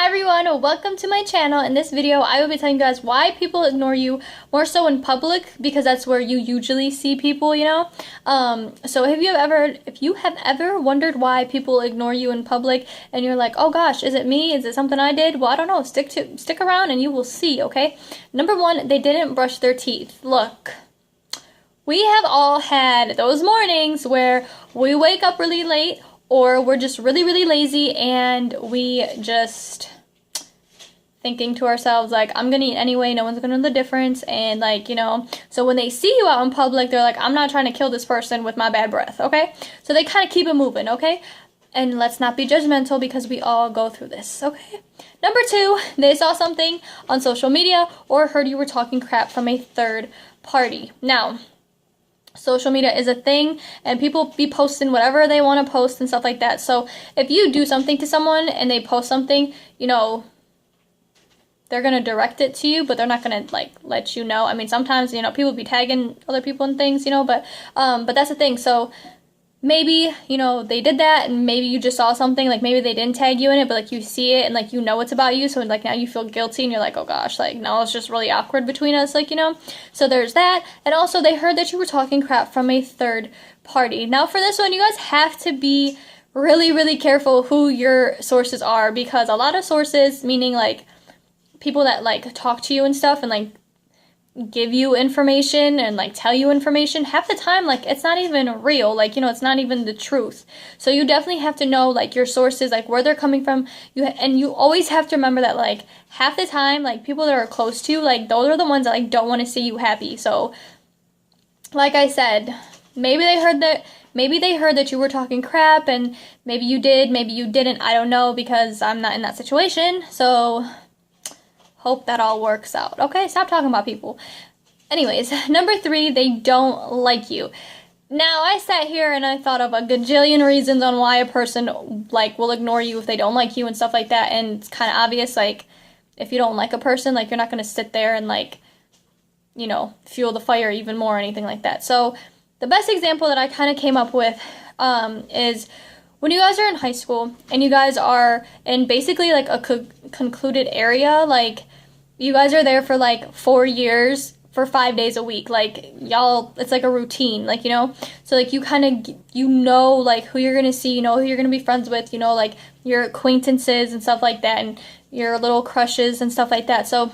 Hi everyone, welcome to my channel. In this video, I will be telling you guys why people ignore you more so in public, because that's where you usually see people, So if you have ever wondered why people ignore you in public and you're like, oh gosh, is it me? Is it something I did? Well, I don't know. Stick around and you will see, okay? Number one, they didn't brush their teeth. Look. We have all had those mornings where we wake up really late or we're just really, really lazy and we just thinking to ourselves, like, I'm gonna eat anyway, no one's gonna know the difference, and so when they see you out in public, they're like, I'm not trying to kill this person with my bad breath, okay? So they kind of keep it moving, okay? And let's not be judgmental because we all go through this, okay? Number two, they saw something on social media or heard you were talking crap from a third party. Now, social media is a thing and people be posting whatever they want to post and stuff like that. So if you do something to someone and they post something, they're going to direct it to you, but they're not going to let you know. I mean, sometimes, people be tagging other people and things, but that's the thing. So maybe, they did that and maybe you just saw something, maybe they didn't tag you in it, but you see it and it's about you. So now you feel guilty and you're like, oh gosh, now it's just really awkward between us, so there's that. And also they heard that you were talking crap from a third party. Now for this one, you guys have to be really, really careful who your sources are, because a lot of sources, meaning people that talk to you and stuff and give you information and tell you information, half the time it's not even real, it's not even the truth. So you definitely have to know your sources, where they're coming from. You always have to remember that half the time people that are close to you, those are the ones that don't want to see you happy. So like I said, maybe they heard that you were talking crap, and maybe you did, maybe you didn't, I don't know, because I'm not in that situation. So hope that all works out. Okay, stop talking about people. Anyways, number three, they don't like you. Now, I sat here and I thought of a gajillion reasons on why a person, will ignore you if they don't like you and stuff like that, and it's kind of obvious, if you don't like a person, you're not going to sit there and, fuel the fire even more or anything like that. So, the best example that I kind of came up with is when you guys are in high school and you guys are in basically a concluded area, you guys are there for 4 years for 5 days a week, y'all, it's a routine, so you kind of, who you're gonna see, who you're gonna be friends with, your acquaintances and stuff like that, and your little crushes and stuff like that. So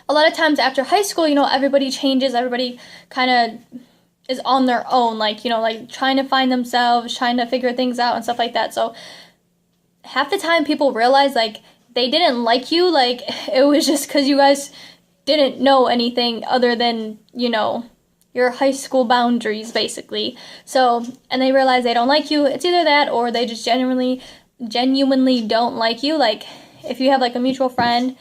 a lot of times after high school, everybody changes, everybody kind of is on their own, trying to find themselves, trying to figure things out and stuff like that. So half the time people realize they didn't like you, it was just because you guys didn't know anything other than, your high school boundaries, basically. So, and they realize they don't like you. It's either that or they just genuinely don't like you. If you have a mutual friend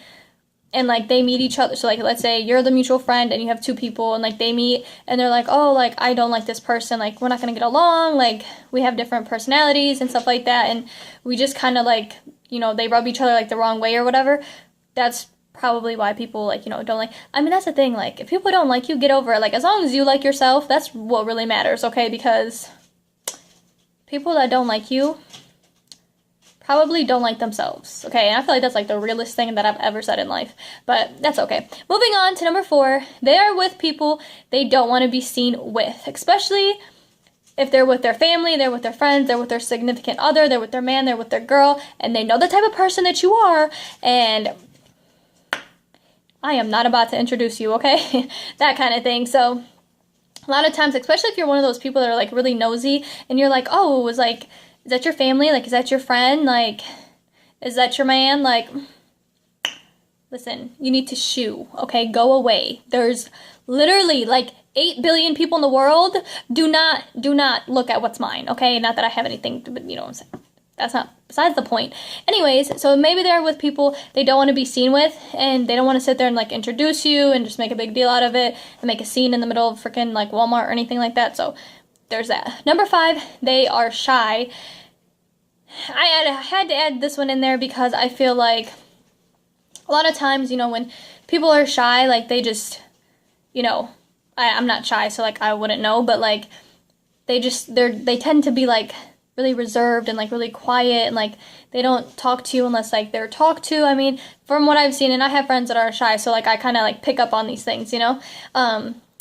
and they meet each other, so let's say you're the mutual friend and you have two people and they meet and they're oh, I don't like this person, we're not gonna get along, we have different personalities and stuff like that, and we just kind of they rub each other the wrong way or whatever. That's probably why people don't like. I mean, that's the thing, if people don't like you, get over it. As long as you like yourself, that's what really matters, okay? Because people that don't like you probably don't like themselves, okay? And I feel like that's the realest thing that I've ever said in life, but that's okay. Moving on to number four, they are with people they don't want to be seen with, especially if they're with their family, they're with their friends, they're with their significant other, they're with their man, they're with their girl, and they know the type of person that you are, and I am not about to introduce you, okay? That kind of thing. So a lot of times, especially if you're one of those people that are really nosy and you're oh, it was is that your family? Is that your friend? Is that your man? Listen, you need to shoo, okay? Go away. There's literally 8 billion people in the world. Do not look at what's mine, okay? Not that I have anything to, but you know what I'm saying. That's not besides the point. Anyways, so maybe they're with people they don't want to be seen with, and they don't want to sit there and introduce you and just make a big deal out of it and make a scene in the middle of freaking Walmart or anything like that. So there's that. Number five, they are shy. I had to add this one in there because I feel a lot of times, when people are shy, they just, I'm not shy, so I wouldn't know, but they tend to be really reserved and like really quiet and like they don't talk to you unless like they're talked to. I mean, from what I've seen, and I have friends that are shy, so like I kind of like pick up on these things, you know.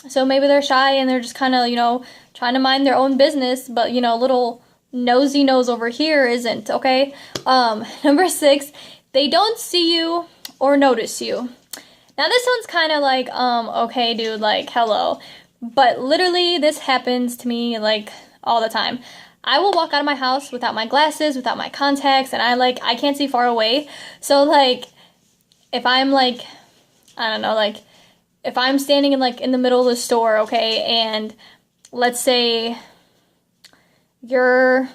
So maybe they're shy and they're just kind of, you know, trying to mind their own business, but you know, little nosy nose over here isn't, okay? Number 6, they don't see you or notice you. Now this one's kind of like, okay, dude, like, hello. But literally, this happens to me, like, all the time. I will walk out of my house without my glasses, without my contacts, and I can't see far away. So, like, if I'm, like, I don't know, like, if I'm standing in, like, in the middle of the store, okay, and let's say you're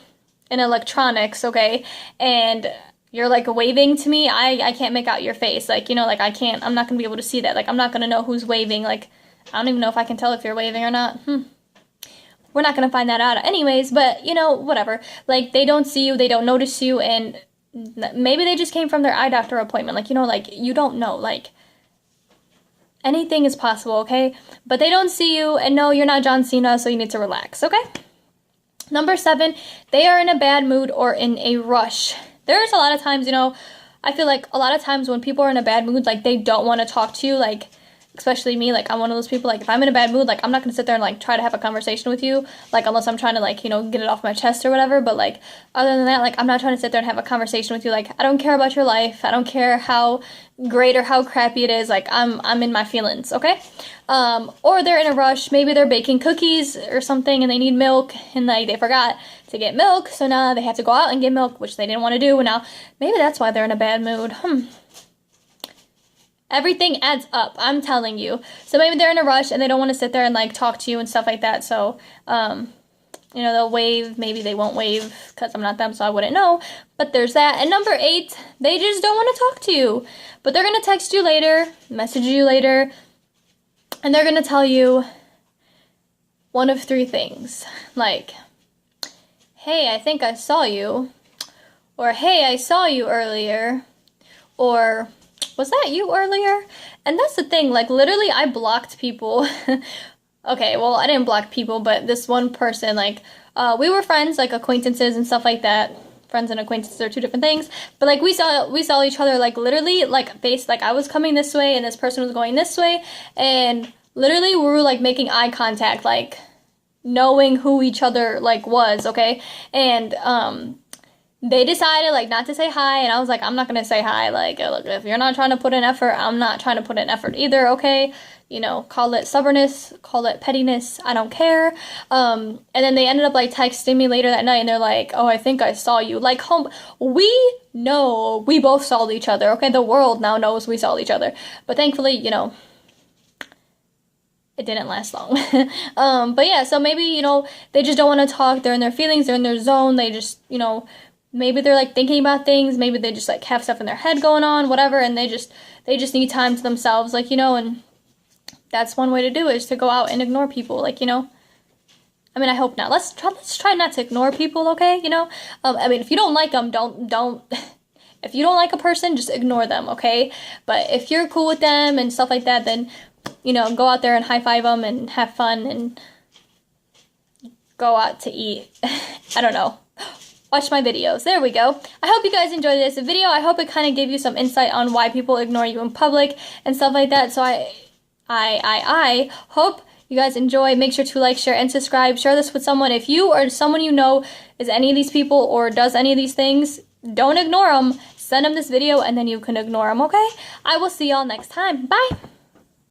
in electronics, okay, and you're like waving to me, I can't make out your face, like, you know, like I'm not gonna be able to see that, like I'm not gonna know who's waving, like I don't even know if I can tell if you're waving or not. We're not gonna find that out anyways, but you know, whatever. Like they don't see you, they don't notice you, and maybe they just came from their eye doctor appointment, like, you know, like you don't know, like anything is possible, okay? But they don't see you, and no, you're not John Cena, so you need to relax, okay? Number 7, they are in a bad mood or in a rush. There's a lot of times, you know, I feel like a lot of times when people are in a bad mood, like they don't want to talk to you, like especially me, like I'm one of those people, like if I'm in a bad mood, like I'm not gonna sit there and like try to have a conversation with you, like unless I'm trying to like, you know, get it off my chest or whatever. But like other than that, like I'm not trying to sit there and have a conversation with you. Like I don't care about your life, I don't care how great or how crappy it is, like I'm in my feelings, okay? Or they're in a rush, maybe they're baking cookies or something and they need milk and like they forgot to get milk, so now they have to go out and get milk, which they didn't want to do, and now maybe that's why they're in a bad mood. Everything adds up, I'm telling you. So maybe they're in a rush and they don't want to sit there and like talk to you and stuff like that. So, you know, they'll wave. Maybe they won't wave because I'm not them, so I wouldn't know. But there's that. And number 8, they just don't want to talk to you. But they're going to text you later, message you later, and they're going to tell you one of 3 things. Like, hey, I think I saw you. Or, hey, I saw you earlier. Or, was that you earlier? And that's the thing, like literally I blocked people. Okay, well I didn't block people, but this one person, like we were friends, like acquaintances and stuff like that. Friends and acquaintances are 2 different things. But like we saw each other like literally like like I was coming this way and this person was going this way, and literally we were like making eye contact, like knowing who each other like was, okay? And they decided like not to say hi, and I was like, I'm not gonna say hi. Like, look, if you're not trying to put in effort, I'm not trying to put in effort either, okay? You know, call it stubbornness, call it pettiness, I don't care. And then they ended up like texting me later that night, and they're like, oh, I think I saw you. Like, we know we both saw each other, okay? The world now knows we saw each other. But thankfully, you know, it didn't last long. But yeah, so maybe, you know, they just don't want to talk, they're in their feelings, they're in their zone, they just, you know, maybe they're like thinking about things, maybe they just like have stuff in their head going on, whatever, and they just need time to themselves, like, you know, and that's one way to do it, is to go out and ignore people, like, you know. I mean, I hope not. Let's try not to ignore people, okay? You know, I mean, if you don't like them, don't if you don't like a person, just ignore them, okay? But if you're cool with them and stuff like that, then, you know, go out there and high five them and have fun and go out to eat. I don't know. Watch my videos. There we go. I hope you guys enjoyed this video. I hope it kind of gave you some insight on why people ignore you in public and stuff like that. So I hope you guys enjoy. Make sure to like, share, and subscribe. Share this with someone. If you or someone you know is any of these people or does any of these things, don't ignore them. Send them this video and then you can ignore them, okay? I will see y'all next time. Bye!